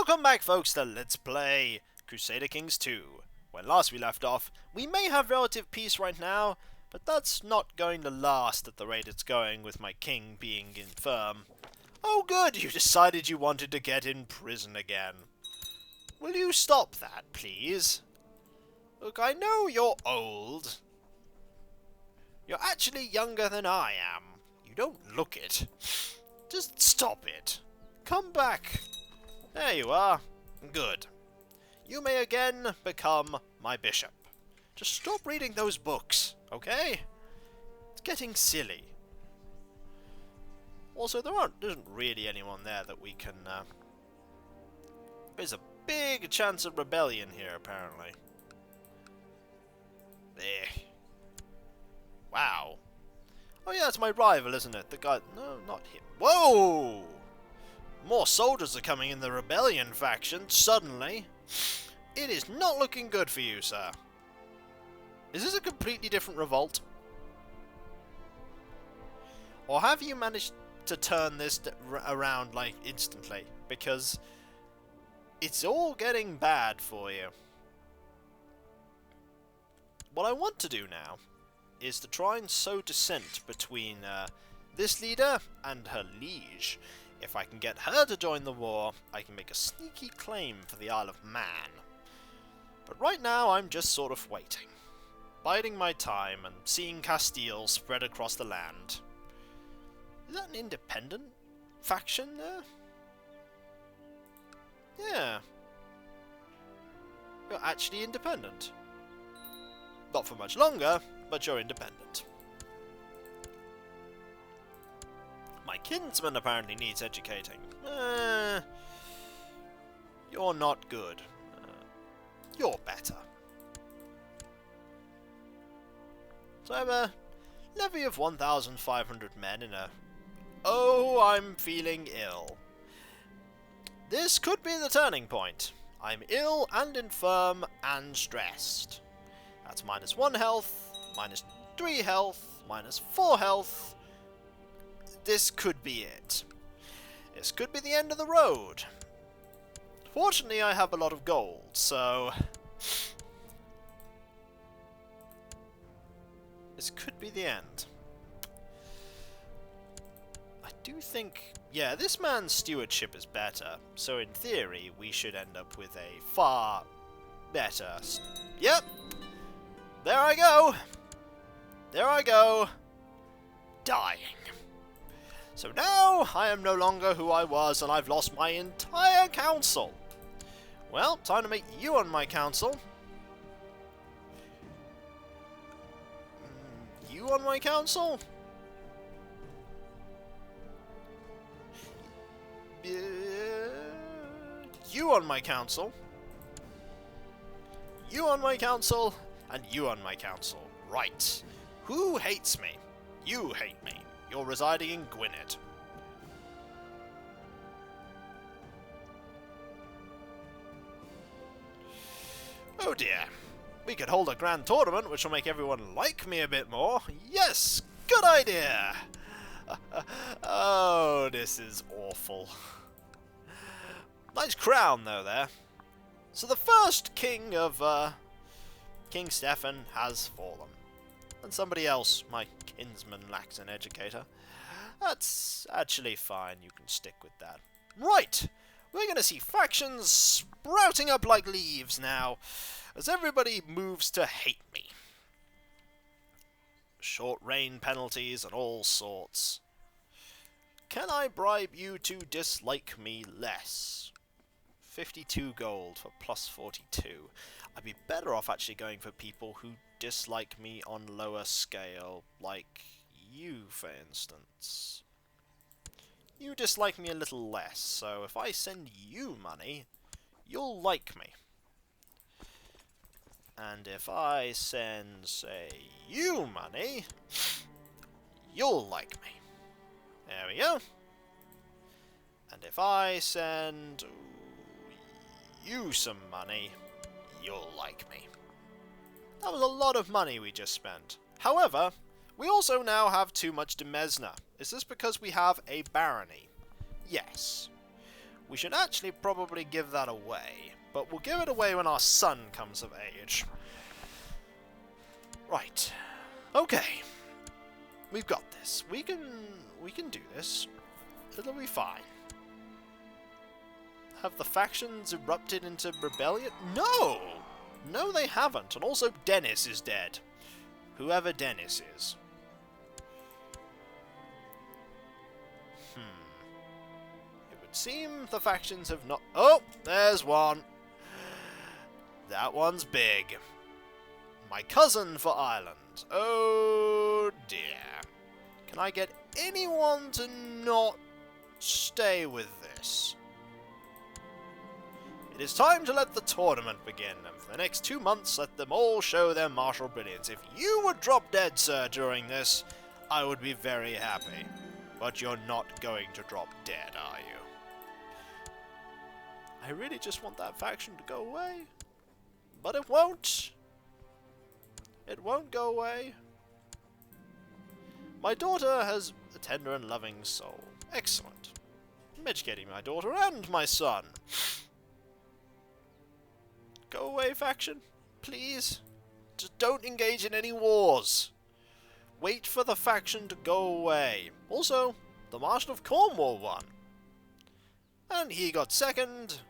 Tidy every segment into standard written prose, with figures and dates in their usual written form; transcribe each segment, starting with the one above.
Welcome back, folks, to Let's Play Crusader Kings 2. When last we left off, we may have relative peace right now, but that's not going to last at the rate it's going with my king being infirm. Oh good, you decided you wanted to get in prison again. Will you stop that, please? Look, I know you're old. You're actually younger than I am. You don't look it. Just stop it. Come back. There you are. Good. You may again become my bishop. Just stop reading those books, okay? It's getting silly. Also, there isn't really anyone there that we can... There's a big chance of rebellion here, apparently. There. Wow. Oh yeah, it's my rival, isn't it? The guy... No, not him. Whoa! More soldiers are coming in the rebellion faction, suddenly. It is not looking good for you, sir. Is this a completely different revolt? Or have you managed to turn this around, like, instantly? Because it's all getting bad for you. What I want to do now is to try and sow dissent between this leader and her liege. If I can get her to join the war, I can make a sneaky claim for the Isle of Man. But right now, I'm just sort of waiting. Biding my time and seeing Castile spread across the land. Is that an independent faction there? Yeah. You're actually independent. Not for much longer, but you're independent. My kinsman apparently needs educating. You're not good. You're better. So I have a levy of 1,500 men in a... Oh, I'm feeling ill. This could be the turning point. I'm ill and infirm and stressed. That's -1 health, -3 health, -4 health. This could be it. This could be the end of the road. Fortunately, I have a lot of gold, so... This could be the end. I do think... Yeah, this man's stewardship is better, so in theory, we should end up with a far better... Yep! There I go! There I go! Dying. So now, I am no longer who I was, and I've lost my entire council. Well, time to make you on my council. You on my council? You on my council. You on my council, and you on my council. Right. Who hates me? You hate me. You're residing in Gwynedd. Oh dear. We could hold a grand tournament which will make everyone like me a bit more. Yes! Good idea! Oh, this is awful. Nice crown though there. So the first king of King Stefan has fallen. And somebody else, my kinsman, lacks an educator. That's actually fine, you can stick with that. Right! We're going to see factions sprouting up like leaves now, as everybody moves to hate me. Short reign penalties and all sorts. Can I bribe you to dislike me less? 52 gold for +42. I'd be better off actually going for people who dislike me on lower scale, like you, for instance. You dislike me a little less, so if I send you money, you'll like me. And if I send, say, you money, you'll like me. There we go. And if I send you some money, you'll like me. That was a lot of money we just spent. However, we also now have too much demesne. Is this because we have a barony? Yes. We should actually probably give that away. But we'll give it away when our son comes of age. Right. Okay. We've got this. We can do this. It'll be fine. Have the factions erupted into rebellion? No! No, they haven't. And also Dennis is dead. Whoever Dennis is. It would seem the factions have not... Oh! There's one. That one's big. My cousin for Ireland. Oh dear. Can I get anyone to not stay with this? It is time to let the tournament begin, and for the next 2 months let them all show their martial brilliance. If you would drop dead, sir, during this, I would be very happy. But you're not going to drop dead, are you? I really just want that faction to go away. But it won't. It won't go away. My daughter has a tender and loving soul. Excellent. I'm educating my daughter and my son. Go away, faction. Please. Just don't engage in any wars. Wait for the faction to go away. Also, the Marshal of Cornwall won. And he got second.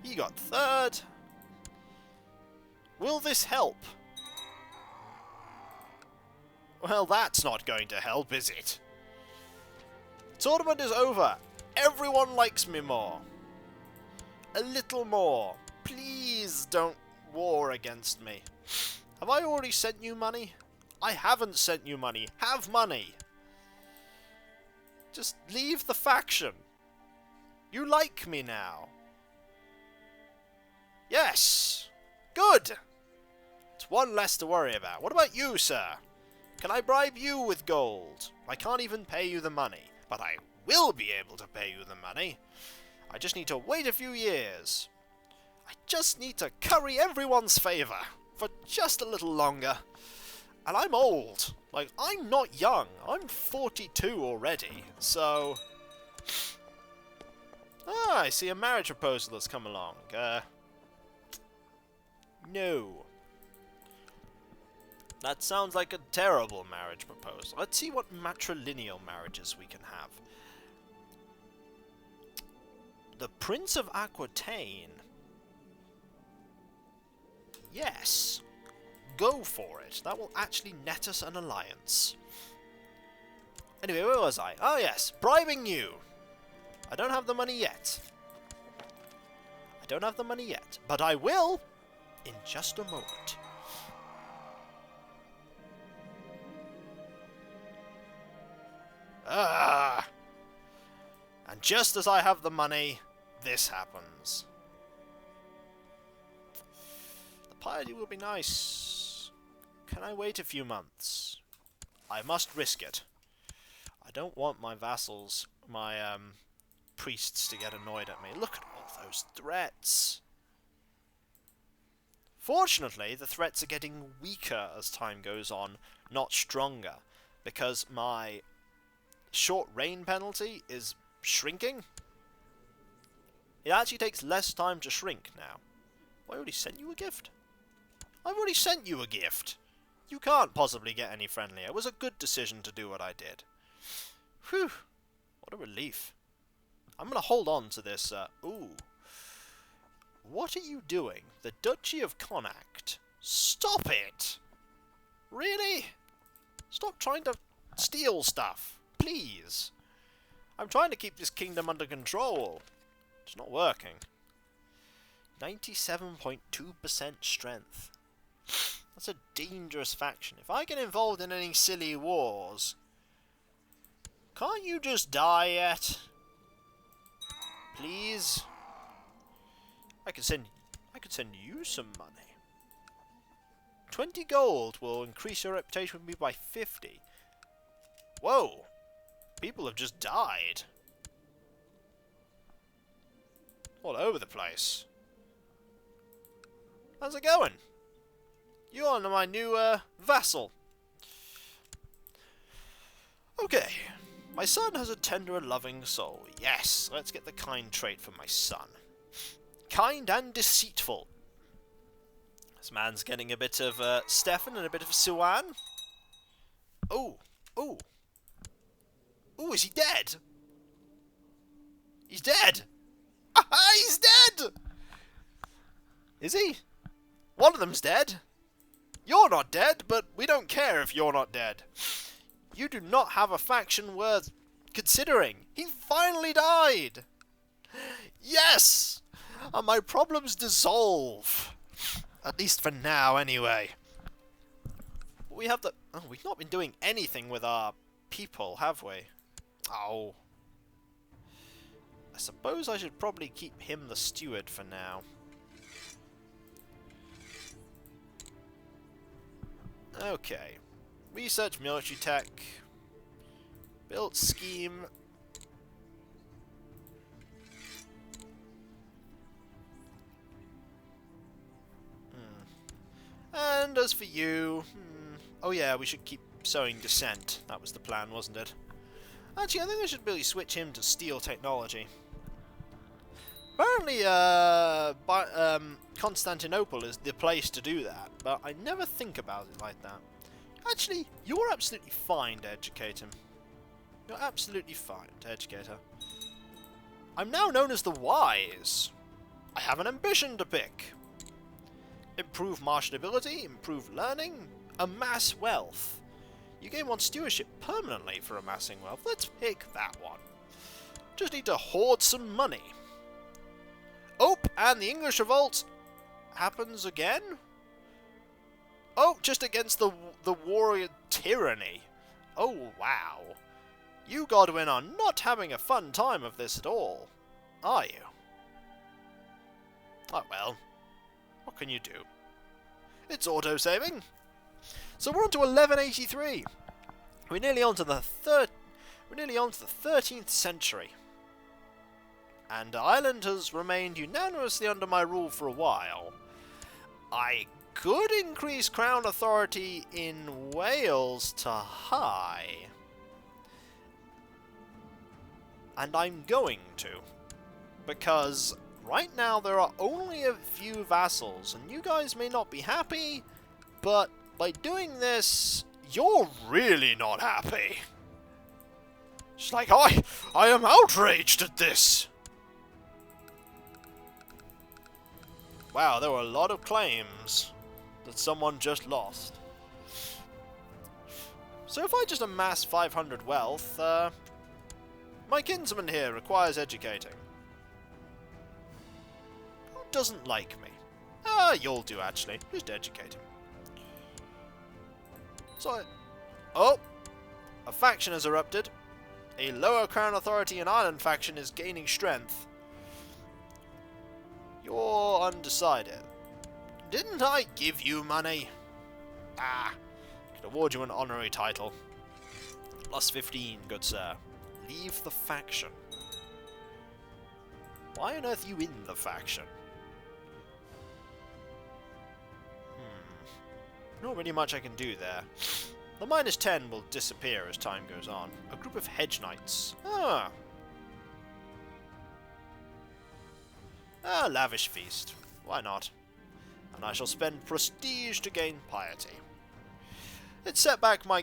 He got third. Will this help? Well, that's not going to help, is it? The tournament is over. Everyone likes me more. A little more. Please don't war against me. Have I already sent you money? I haven't sent you money. Have money. Just leave the faction. You like me now. Yes. Good. It's one less to worry about. What about you, sir? Can I bribe you with gold? I can't even pay you the money, but I will be able to pay you the money. I just need to wait a few years. I just need to curry everyone's favour for just a little longer. And I'm old. Like, I'm not young. I'm 42 already, so... Ah, I see a marriage proposal has come along. No. That sounds like a terrible marriage proposal. Let's see what matrilineal marriages we can have. The Prince of Aquitaine. Yes. Go for it. That will actually net us an alliance. Anyway, where was I? Oh yes, bribing you. I don't have the money yet. I don't have the money yet, but I will in just a moment. Ah! And just as I have the money, this happens. The piety will be nice. Can I wait a few months? I must risk it. I don't want my vassals, my priests to get annoyed at me. Look at all those threats. Fortunately, the threats are getting weaker as time goes on, not stronger, because my short reign penalty is shrinking. It actually takes less time to shrink now. I already sent you a gift. I've already sent you a gift. You can't possibly get any friendlier. It was a good decision to do what I did. Whew. What a relief. I'm going to hold on to this. Ooh. What are you doing? The Duchy of Connacht. Stop it! Really? Stop trying to steal stuff. Please. I'm trying to keep this kingdom under control. It's not working. 97.2% strength. That's a dangerous faction. If I get involved in any silly wars, can't you just die yet? Please? I could send you some money. 20 gold will increase your reputation with me by 50. Whoa. People have just died. All over the place. How's it going? You are my new vassal. Okay. My son has a tender and loving soul. Yes, let's get the kind trait for my son. Kind and deceitful. This man's getting a bit of Stefan and a bit of Siwan. Oh, oh. Oh, is he dead? He's dead! Aha, he's dead! Is he? One of them's dead. You're not dead, but we don't care if you're not dead. You do not have a faction worth considering. He finally died! Yes! And my problems dissolve. At least for now, anyway. We have the... Oh, we've not been doing anything with our people, have we? Oh. I suppose I should probably keep him the steward for now. Okay. Research military tech. Built scheme. And as for you... Oh yeah, we should keep sowing dissent. That was the plan, wasn't it? Actually, I think I should really switch him to steel technology. Apparently, Constantinople is the place to do that, but I never think about it like that. Actually, you're absolutely fine to educate him. You're absolutely fine to educate her. I'm now known as the Wise. I have an ambition to pick. Improve martial ability, improve learning, amass wealth. You gain 1 stewardship permanently for amassing wealth. Let's pick that one. Just need to hoard some money. Oh, and the English revolt happens again? Oh, just against the warrior tyranny. Oh, wow. You Godwin are not having a fun time of this at all, are you? Oh well. What can you do? It's auto-saving. So we're on to 1183. We're nearly on to the 13th century. And Ireland has remained unanimously under my rule for a while. I could increase crown authority in Wales to high. And I'm going to. Because right now there are only a few vassals, and you guys may not be happy, but by doing this, you're really not happy. It's like, I am outraged at this. Wow, there were a lot of claims that someone just lost. So if I just amass 500 wealth, my kinsman here requires educating. Who doesn't like me? Ah, you'll do actually. Just educate him. So, oh, a faction has erupted. A lower crown authority in Ireland faction is gaining strength. You're undecided. Didn't I give you money? Ah, I could award you an honorary title. Plus 15, good sir. Leave the faction. Why on earth are you in the faction? Not really much I can do there. The -10 will disappear as time goes on. A group of hedge knights. Ah, lavish feast. Why not? And I shall spend prestige to gain piety. It set back my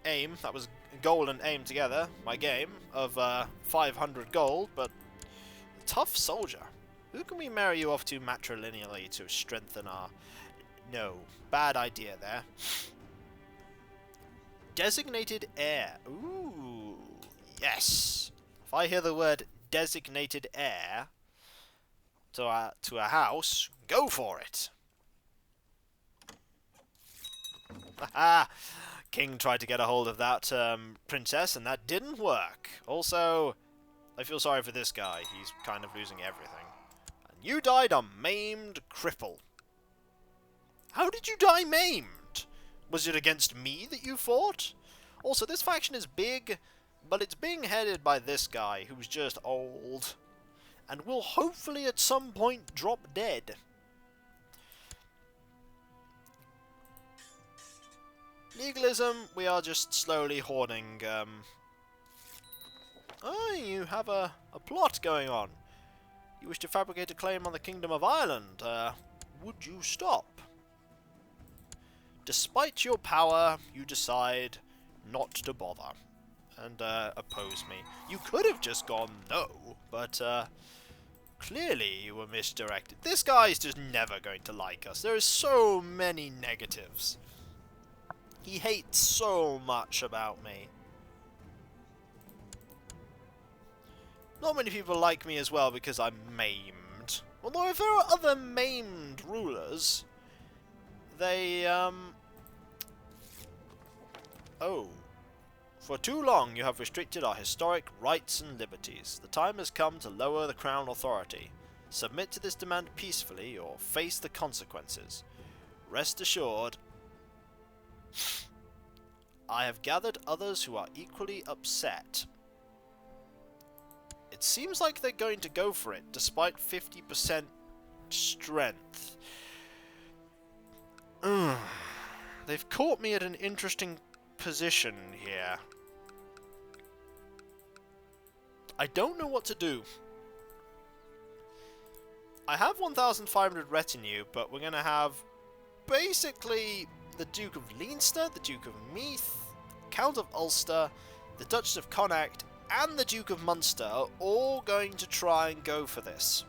aim. That was goal and aim together. My game of 500 gold, but tough soldier. Who can we marry you off to matrilineally to strengthen our... No, bad idea there. Designated heir. Ooh, yes. If I hear the word designated heir to a house, go for it. Haha. King tried to get a hold of that princess, and that didn't work. Also, I feel sorry for this guy. He's kind of losing everything. And you died a maimed cripple. How did you die maimed? Was it against me that you fought? Also, this faction is big, but it's being headed by this guy who's just old, and will hopefully at some point drop dead. Legalism, we are just slowly hoarding, Oh, you have a plot going on. You wish to fabricate a claim on the Kingdom of Ireland. Would you stop? Despite your power, you decide not to bother and oppose me. You could have just gone no, but clearly you were misdirected. This guy's just never going to like us. There are so many negatives. He hates so much about me. Not many people like me as well because I'm maimed. Although if there are other maimed rulers, they, Oh. For too long you have restricted our historic rights and liberties. The time has come to lower the Crown authority. Submit to this demand peacefully or face the consequences. Rest assured, I have gathered others who are equally upset. It seems like they're going to go for it, despite 50% strength. They've caught me at an interesting position here. I don't know what to do. I have 1,500 retinue, but we're going to have basically the Duke of Leinster, the Duke of Meath, Count of Ulster, the Duchess of Connacht, and the Duke of Munster are all going to try and go for this.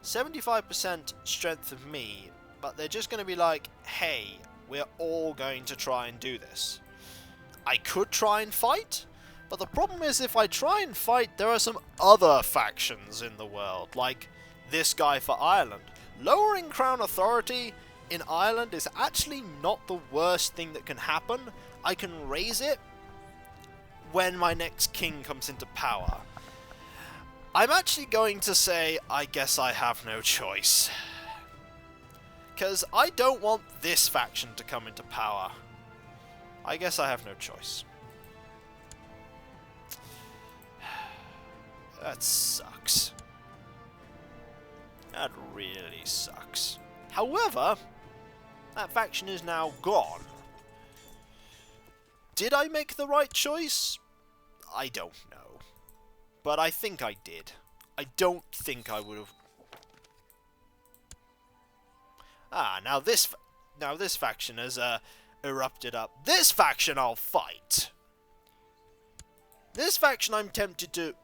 75% strength of me, but they're just going to be like, hey, we're all going to try and do this. I could try and fight, but the problem is if I try and fight, there are some other factions in the world, like this guy for Ireland. Lowering Crown authority in Ireland is actually not the worst thing that can happen. I can raise it when my next king comes into power. I'm actually going to say, I guess I have no choice. Because I don't want this faction to come into power. I guess I have no choice. That sucks. That really sucks. However, that faction is now gone. Did I make the right choice? I don't know. But I think I did. I don't think I would have... now this faction has erupted up. This faction I'll fight. This faction I'm tempted to...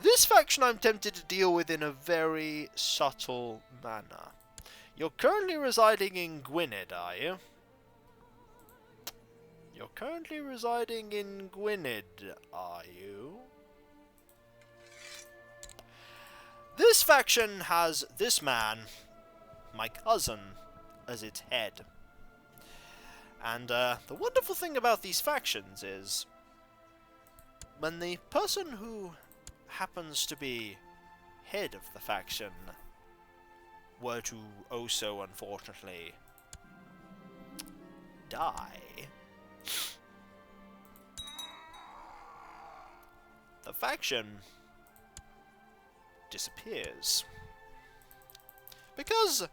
This faction I'm tempted to deal with in a very subtle manner. You're currently residing in Gwynedd, are you? You're currently residing in Gwynedd, are you? This faction has this man, my cousin, as its head. And the wonderful thing about these factions is, when the person who happens to be head of the faction were to also unfortunately die, the faction disappears. Because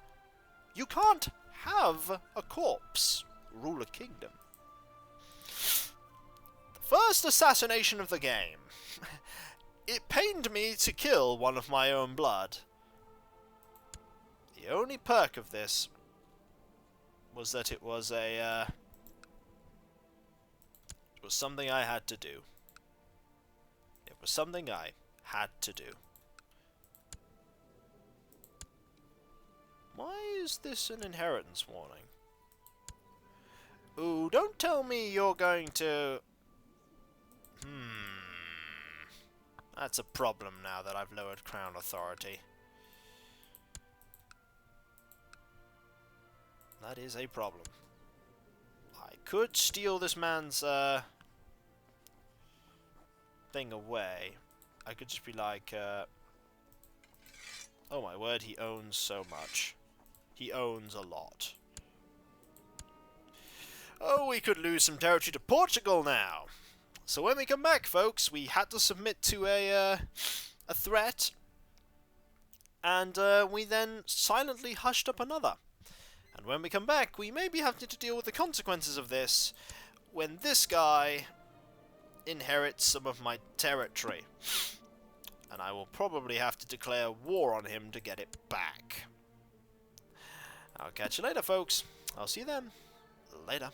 you can't have a corpse rule a kingdom. The first assassination of the game. It pained me to kill one of my own blood. The only perk of this was that it was a it was something I had to do. It was something I had to do. Why is this an inheritance warning? Ooh, don't tell me you're going to... That's a problem now that I've lowered Crown authority. That is a problem. I could steal this man's thing away. I could just be like, oh my word, he owns so much. He owns a lot. Oh, we could lose some territory to Portugal now. So when we come back, folks, we had to submit to a threat. and we then silently hushed up another. And when we come back, we may be having to deal with the consequences of this when this guy inherits some of my territory. And I will probably have to declare war on him to get it back. I'll catch you later, folks. I'll see you then. Later.